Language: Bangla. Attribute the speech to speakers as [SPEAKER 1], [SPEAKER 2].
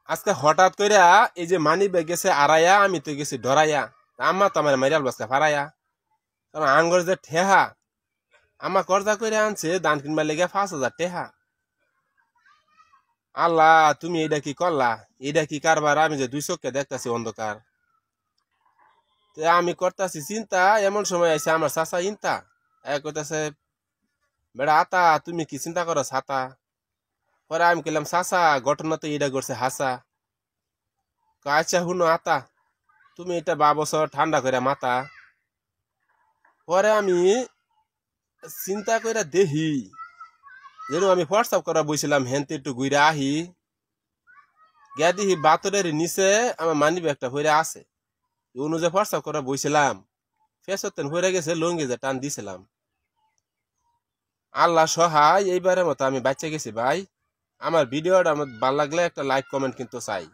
[SPEAKER 1] আজকে হঠাৎ কইরা এই যে মানি ব্যাগ গেছে আড়াইয়া, আমি তো গেছি ডরাইয়া। আম্মা তো আমার মাইরাল বাসকা ফারাইয়া, কারণ আঙ্গর যে ঠেহা আমা কর্জা করে আনছে দান কিনবার লেগে 5,000 টেহা। আল্লাহ, তুমি এটা কি করলা? এটা কি কারবার? আমি যে 2 চোখে দেখতাছি অন্ধকার। আমি করতাছি চিন্তা, এমন সময় আইছে আমার চাচা ইনতা কইতাছে, বেড়া আতা তুমি কি চিন্তা করো ছাতা? পরে আমি কইলাম, চাচা ঘটনা তো এটা করছে হাসা। আচ্ছা হুনো আতা, তুমি এটা বাবছর ঠান্ডা করে মাথা। পরে আমি চিন্তা করে দেখি, যেন আমি হোয়াটসঅ্যাপ করা বইছিলাম হেনতে একটু ঘুরে আহি, গিয়া দেখি বাতরের নিচে আমার মানি ব্যাগটা ভরে আছে। অনুযায়ী হোয়াটসঅ্যাপ করা বইছিলাম, ফেসতেন ভরে গেছে লঙ্গি যে টান দিছিলাম। আল্লাহ সহায়, এইবারের মতো আমি বাচ্চা গেছি ভাই। আমার ভিডিওটা আমার ভালো লাগলে একটা লাইক কমেন্ট কিন্তু চাই।